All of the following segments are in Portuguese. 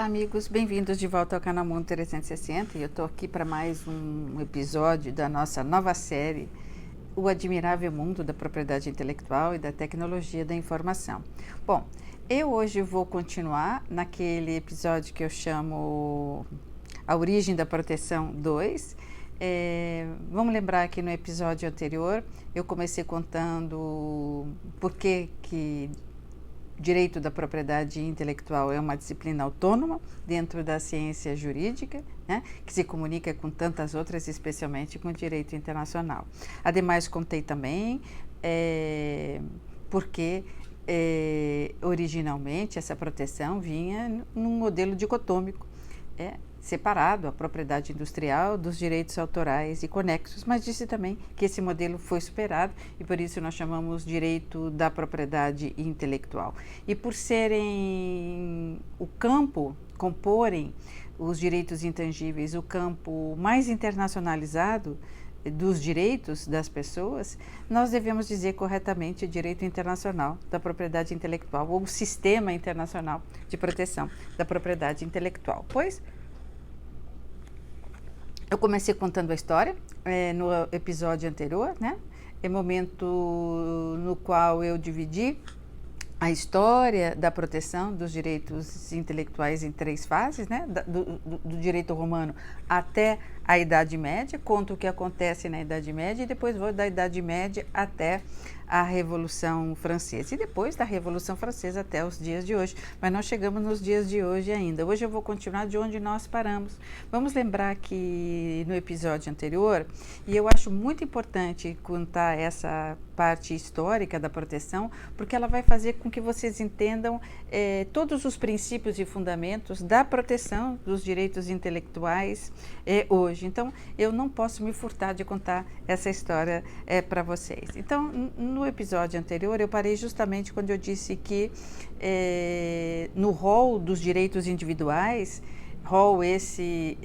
amigos, bem-vindos de volta ao canal Mundo 360 e eu estou aqui para mais um episódio da nossa nova série O Admirável Mundo da Propriedade Intelectual e da Tecnologia da Informação. Bom, eu hoje vou continuar naquele episódio que eu chamo A Origem da Proteção 2. Vamos lembrar que no episódio anterior eu comecei contando por que direito da propriedade intelectual é uma disciplina autônoma dentro da ciência jurídica, né, que se comunica com tantas outras, especialmente com o direito internacional. Ademais, contei também porque originalmente essa proteção vinha num modelo dicotômico, separado a propriedade industrial dos direitos autorais e conexos, mas disse também que esse modelo foi superado e por isso nós chamamos direito da propriedade intelectual. E por serem o campo, comporem os direitos intangíveis, o campo mais internacionalizado dos direitos das pessoas, nós devemos dizer corretamente o direito internacional da propriedade intelectual ou o sistema internacional de proteção da propriedade intelectual, pois eu comecei contando a história no episódio anterior, né? É momento no qual eu dividi a história da proteção dos direitos intelectuais em 3 fases, né? Do direito romano até a Idade Média, conto o que acontece na Idade Média e depois vou da Idade Média até a Revolução Francesa e depois da Revolução Francesa até os dias de hoje, mas nós chegamos nos dias de hoje ainda. Hoje eu vou continuar de onde nós paramos. Vamos lembrar que no episódio anterior, e eu acho muito importante contar essa parte histórica da proteção, porque ela vai fazer com que vocês entendam todos os princípios e fundamentos da proteção dos direitos intelectuais hoje. Então, eu não posso me furtar de contar essa história para vocês. Então, no episódio anterior, eu parei justamente quando eu disse que no rol dos direitos individuais, rol esse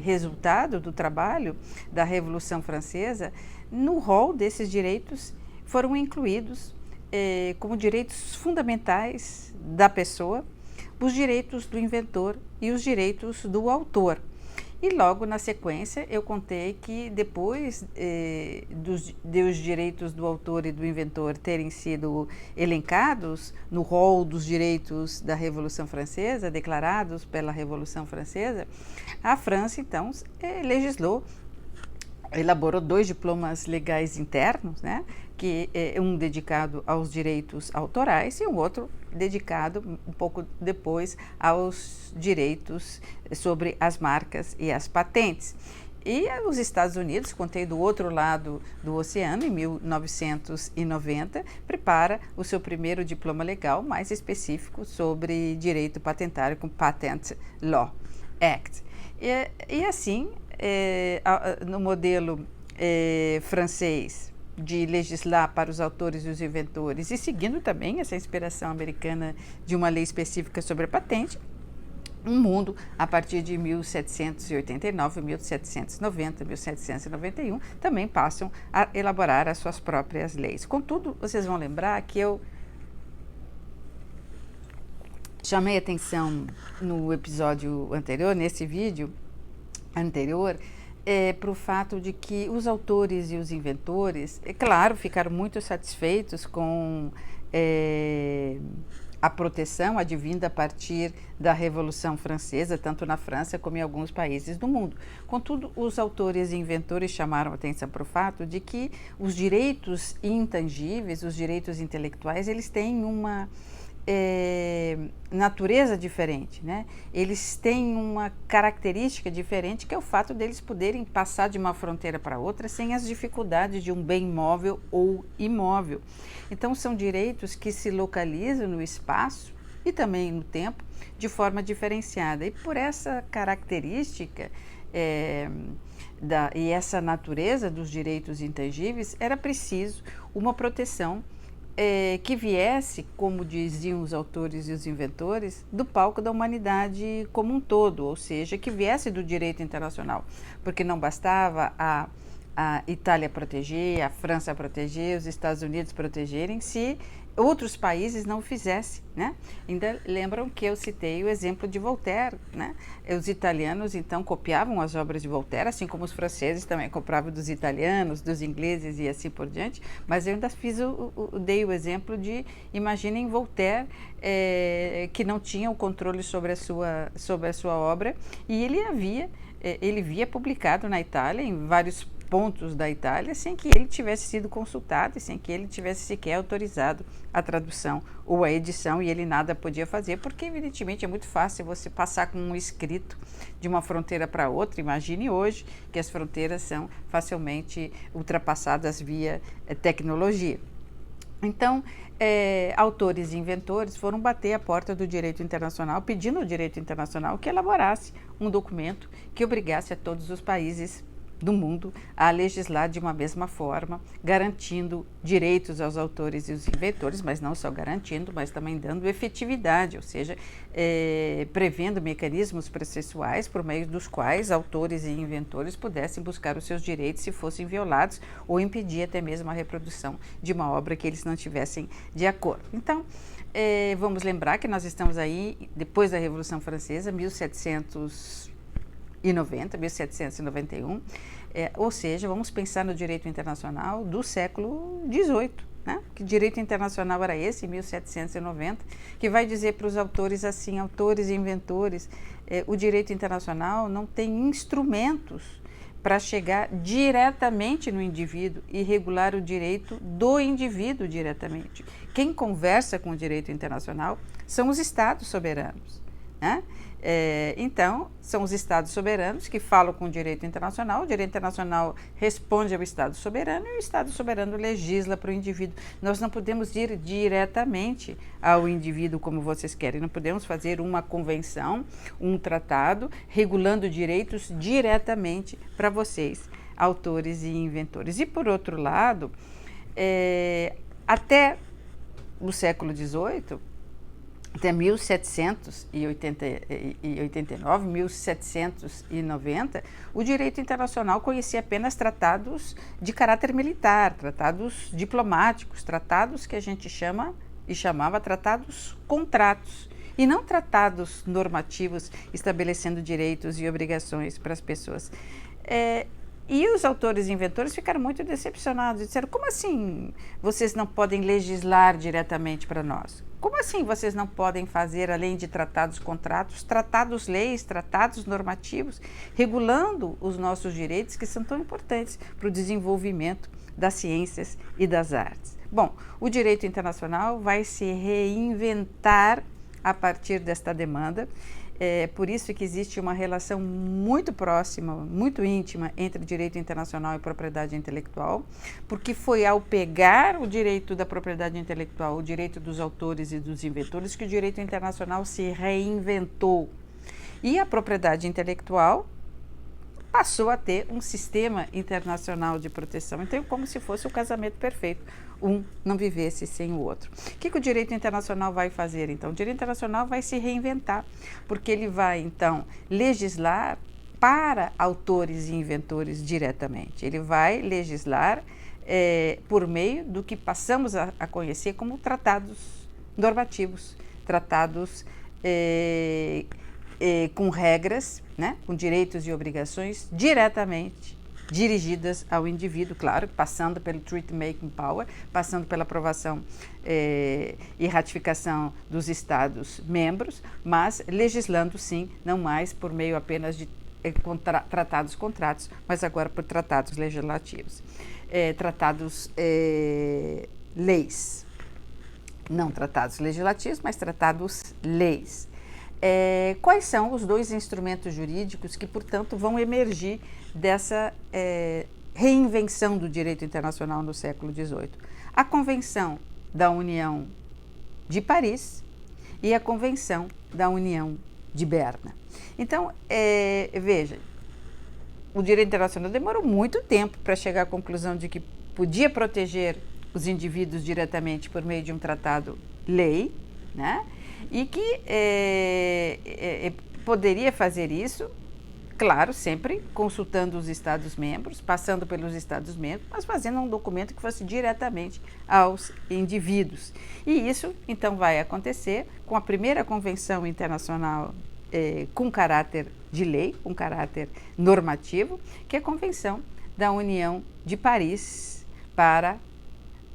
resultado do trabalho da Revolução Francesa, no rol desses direitos foram incluídos como direitos fundamentais da pessoa, os direitos do inventor e os direitos do autor. E logo na sequência eu contei que depois dos direitos do autor e do inventor terem sido elencados no rol dos direitos da Revolução Francesa, declarados pela Revolução Francesa, a França então elaborou 2 diplomas legais internos, né, que um dedicado aos direitos autorais e um outro dedicado um pouco depois aos direitos sobre as marcas e as patentes. E os Estados Unidos, contei do outro lado do oceano, em 1990, prepara o seu primeiro diploma legal mais específico sobre direito patentário com Patent Law Act. E assim, no modelo francês de legislar para os autores e os inventores e seguindo também essa inspiração americana de uma lei específica sobre a patente, um mundo a partir de 1789, 1790, 1791 também passam a elaborar as suas próprias leis. Contudo, vocês vão lembrar que eu chamei atenção no episódio anterior, nesse vídeo anterior, para o fato de que os autores e os inventores, claro, ficaram muito satisfeitos com a proteção advinda a partir da Revolução Francesa, tanto na França como em alguns países do mundo. Contudo, os autores e inventores chamaram atenção para o fato de que os direitos intangíveis, os direitos intelectuais, eles têm uma natureza diferente, né? Eles têm uma característica diferente, que é o fato deles poderem passar de uma fronteira para outra sem as dificuldades de um bem móvel ou imóvel. Então, são direitos que se localizam no espaço e também no tempo de forma diferenciada. E por essa característica e essa natureza dos direitos intangíveis, era preciso uma proteção que viesse, como diziam os autores e os inventores, do palco da humanidade como um todo, ou seja, que viesse do direito internacional, porque não bastava a a Itália proteger, a França proteger, os Estados Unidos protegerem, se outros países não o fizessem, né? Ainda lembram que eu citei o exemplo de Voltaire, né? Os italianos, então, copiavam as obras de Voltaire, assim como os franceses também copiavam dos italianos, dos ingleses e assim por diante, mas eu ainda dei o exemplo de, imaginem Voltaire, que não tinha o controle sobre a sua obra, e ele via publicado na Itália, em vários pontos da Itália, sem que ele tivesse sido consultado e sem que ele tivesse sequer autorizado a tradução ou a edição, e ele nada podia fazer, porque evidentemente é muito fácil você passar com um escrito de uma fronteira para outra. Imagine hoje que as fronteiras são facilmente ultrapassadas via tecnologia. Então, autores e inventores foram bater a porta do direito internacional, pedindo ao direito internacional que elaborasse um documento que obrigasse a todos os países do mundo a legislar de uma mesma forma, garantindo direitos aos autores e os inventores, mas não só garantindo, mas também dando efetividade, ou seja, prevendo mecanismos processuais por meio dos quais autores e inventores pudessem buscar os seus direitos se fossem violados, ou impedir até mesmo a reprodução de uma obra que eles não tivessem de acordo. Então, vamos lembrar que nós estamos aí depois da Revolução Francesa, 1791, ou seja, vamos pensar no direito internacional do século XVIII, né? Que direito internacional era esse, em 1790, que vai dizer para os autores assim, autores e inventores, o direito internacional não tem instrumentos para chegar diretamente no indivíduo e regular o direito do indivíduo diretamente. Quem conversa com o direito internacional são os Estados soberanos, né? Então, são os Estados soberanos que falam com o direito internacional responde ao Estado soberano e o Estado soberano legisla para o indivíduo. Nós não podemos ir diretamente ao indivíduo como vocês querem, não podemos fazer uma convenção, um tratado, regulando direitos diretamente para vocês, autores e inventores. E, por outro lado, até o século XVIII, até 1789, 1790, o direito internacional conhecia apenas tratados de caráter militar, tratados diplomáticos, tratados que a gente chamava tratados contratos, e não tratados normativos estabelecendo direitos e obrigações para as pessoas. E os autores e inventores ficaram muito decepcionados, disseram, como assim vocês não podem legislar diretamente para nós? Como assim vocês não podem fazer, além de tratados, contratos, tratados, leis, tratados normativos, regulando os nossos direitos que são tão importantes para o desenvolvimento das ciências e das artes? Bom, o direito internacional vai se reinventar a partir desta demanda. É por isso que existe uma relação muito próxima, muito íntima entre direito internacional e propriedade intelectual, porque foi ao pegar o direito da propriedade intelectual, o direito dos autores e dos inventores, que o direito internacional se reinventou. E a propriedade intelectual passou a ter um sistema internacional de proteção. Então, como se fosse o casamento perfeito, um não vivesse sem o outro. O que o direito internacional vai fazer, então? O direito internacional vai se reinventar, porque ele vai, então, legislar para autores e inventores diretamente. Ele vai legislar por meio do que passamos a conhecer como tratados normativos, tratados com regras, né, com direitos e obrigações diretamente dirigidas ao indivíduo, claro, passando pelo Treaty Making Power, passando pela aprovação e ratificação dos Estados membros, mas legislando sim, não mais por meio apenas de tratados, contratos, mas agora por tratados legislativos, leis, não tratados legislativos, mas tratados leis. Quais são os dois instrumentos jurídicos que, portanto, vão emergir dessa reinvenção do direito internacional no século XVIII? A Convenção da União de Paris e a Convenção da União de Berna. Então, veja, o direito internacional demorou muito tempo para chegar à conclusão de que podia proteger os indivíduos diretamente por meio de um tratado-lei, né? E que poderia fazer isso claro, sempre consultando os Estados-membros, passando pelos Estados-membros, mas fazendo um documento que fosse diretamente aos indivíduos. E isso, então, vai acontecer com a primeira convenção internacional com caráter de lei, com caráter normativo, que é a Convenção da União de Paris para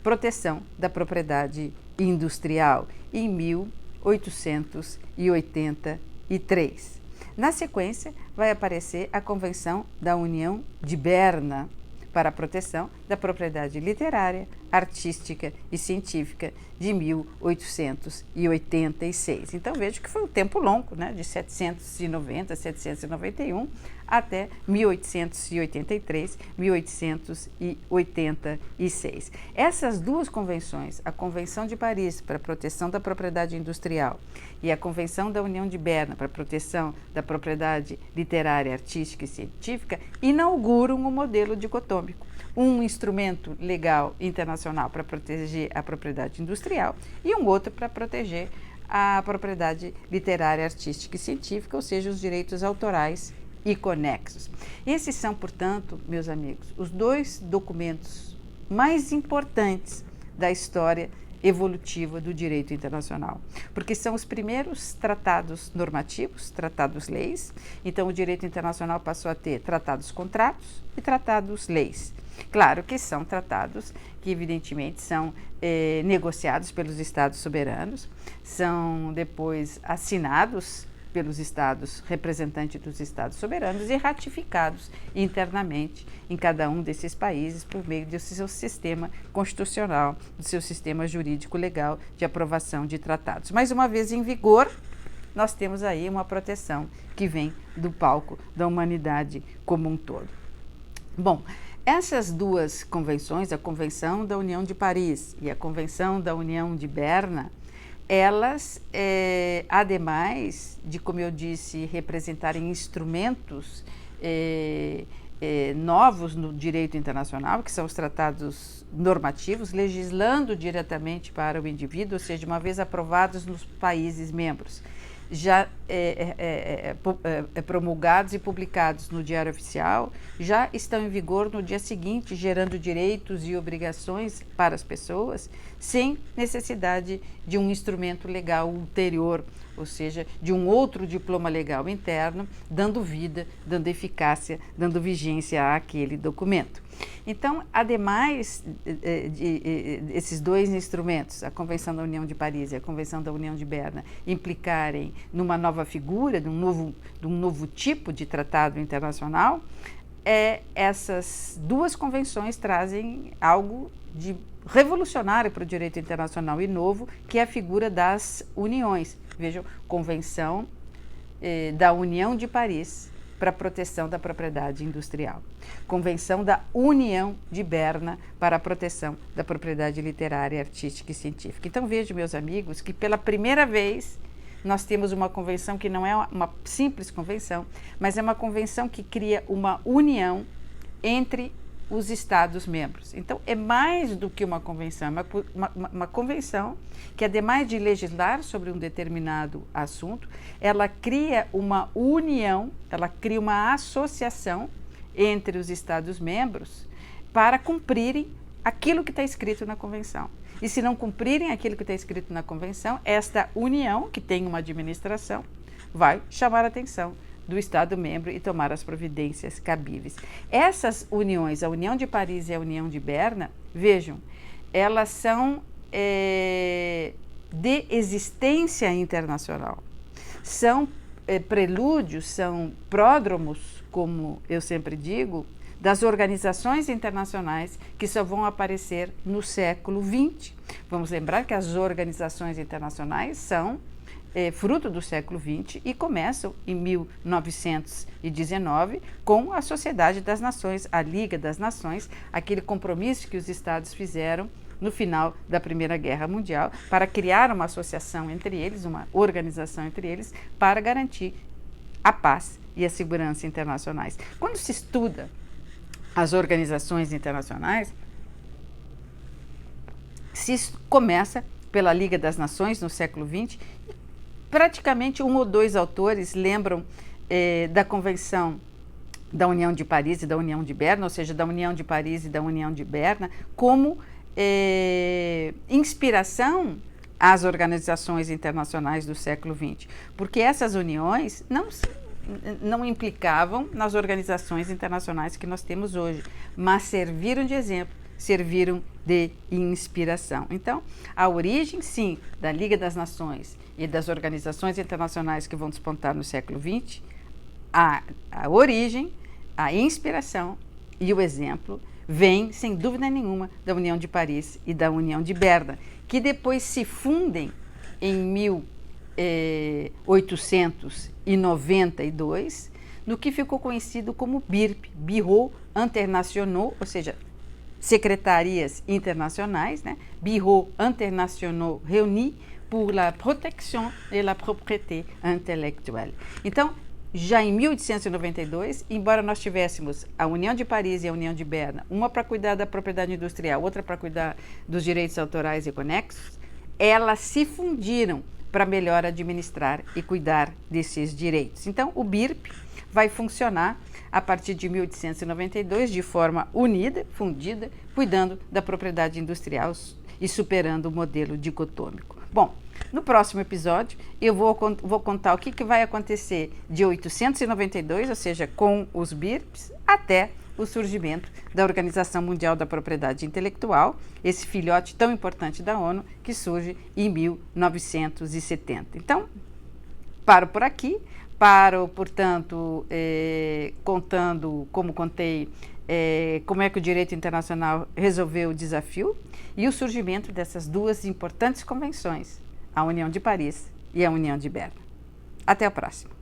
proteção da propriedade industrial, em 1883. Na sequência, vai aparecer a Convenção da União de Berna para a proteção da propriedade literária, artística e científica de 1886. Então vejo que foi um tempo longo, né, de 790, 791 até 1883, 1886. Essas duas convenções, a Convenção de Paris para a proteção da propriedade industrial e a Convenção da União de Berna para a proteção da propriedade literária, artística e científica, inauguram o modelo dicotômico, um instrumento legal internacional para proteger a propriedade industrial e um outro para proteger a propriedade literária, artística e científica, ou seja, os direitos autorais e conexos. Esses são, portanto, meus amigos, os dois documentos mais importantes da história evolutiva do direito internacional, porque são os primeiros tratados normativos, tratados-leis. Então, o direito internacional passou a ter tratados-contratos e tratados-leis. Claro que são tratados que, evidentemente, são negociados pelos Estados soberanos, são depois assinados pelos Estados, representantes dos Estados soberanos, e ratificados internamente em cada um desses países por meio do seu sistema constitucional, do seu sistema jurídico legal de aprovação de tratados. Mais uma vez em vigor, nós temos aí uma proteção que vem do palco da humanidade como um todo. Bom, essas duas convenções, a Convenção da União de Paris e a Convenção da União de Berna, elas, ademais de, como eu disse, representarem instrumentos novos no direito internacional, que são os tratados normativos, legislando diretamente para o indivíduo, ou seja, uma vez aprovados nos países membros, já promulgados e publicados no Diário Oficial, já estão em vigor no dia seguinte, gerando direitos e obrigações para as pessoas, sem necessidade de um instrumento legal ulterior, ou seja, de um outro diploma legal interno, dando vida, dando eficácia, dando vigência àquele documento. Então, ademais esses dois instrumentos, a Convenção da União de Paris e a Convenção da União de Berna, implicarem numa nova figura, de um novo tipo de tratado internacional, essas duas convenções trazem algo de revolucionário para o direito internacional e novo, que é a figura das uniões. Vejam, Convenção da União de Paris para a proteção da propriedade industrial. Convenção da União de Berna para a proteção da propriedade literária, artística e científica. Então vejam, meus amigos, que pela primeira vez nós temos uma convenção que não é uma simples convenção, mas é uma convenção que cria uma união entre os Estados-membros. Então, é mais do que uma convenção, é uma convenção que, ademais de legislar sobre um determinado assunto, ela cria uma união, ela cria uma associação entre os Estados-membros para cumprirem aquilo que está escrito na convenção. E se não cumprirem aquilo que está escrito na convenção, esta união, que tem uma administração, vai chamar a atenção do Estado-membro e tomar as providências cabíveis. Essas uniões, a União de Paris e a União de Berna, vejam, elas são de existência internacional. São prelúdios, são pródromos, como eu sempre digo, das organizações internacionais que só vão aparecer no século XX. Vamos lembrar que as organizações internacionais são fruto do século XX e começam em 1919 com a Sociedade das Nações, a Liga das Nações, aquele compromisso que os Estados fizeram no final da Primeira Guerra Mundial para criar uma associação entre eles, uma organização entre eles, para garantir a paz e a segurança internacionais. Quando se estuda as organizações internacionais, se começa pela Liga das Nações no século XX. Praticamente um ou dois autores lembram da Convenção da União de Paris e da União de Berna, ou seja, da União de Paris e da União de Berna, como inspiração às organizações internacionais do século XX, porque essas uniões não implicavam nas organizações internacionais que nós temos hoje, mas serviram de exemplo, serviram de inspiração. Então, a origem, sim, da Liga das Nações e das organizações internacionais que vão despontar no século XX, a origem, a inspiração e o exemplo vem, sem dúvida nenhuma, da União de Paris e da União de Berna, que depois se fundem em 1892, no que ficou conhecido como BIRP, Bureau International, ou seja, secretarias internacionais, né? Bureau International Réunis pour la protection et la propriété intellectuelle. Então, já em 1892, embora nós tivéssemos a União de Paris e a União de Berna, uma para cuidar da propriedade industrial, outra para cuidar dos direitos autorais e conexos, elas se fundiram para melhor administrar e cuidar desses direitos. Então, o BIRP vai funcionar a partir de 1892 de forma unida, fundida, cuidando da propriedade industrial e superando o modelo dicotômico. Bom, no próximo episódio eu vou contar o que vai acontecer de 892, ou seja, com os BIRPs, até o surgimento da Organização Mundial da Propriedade Intelectual, esse filhote tão importante da ONU, que surge em 1970. Então, paro por aqui, portanto, contando, como contei, como é que o direito internacional resolveu o desafio e o surgimento dessas duas importantes convenções, a União de Paris e a União de Berna. Até a próxima.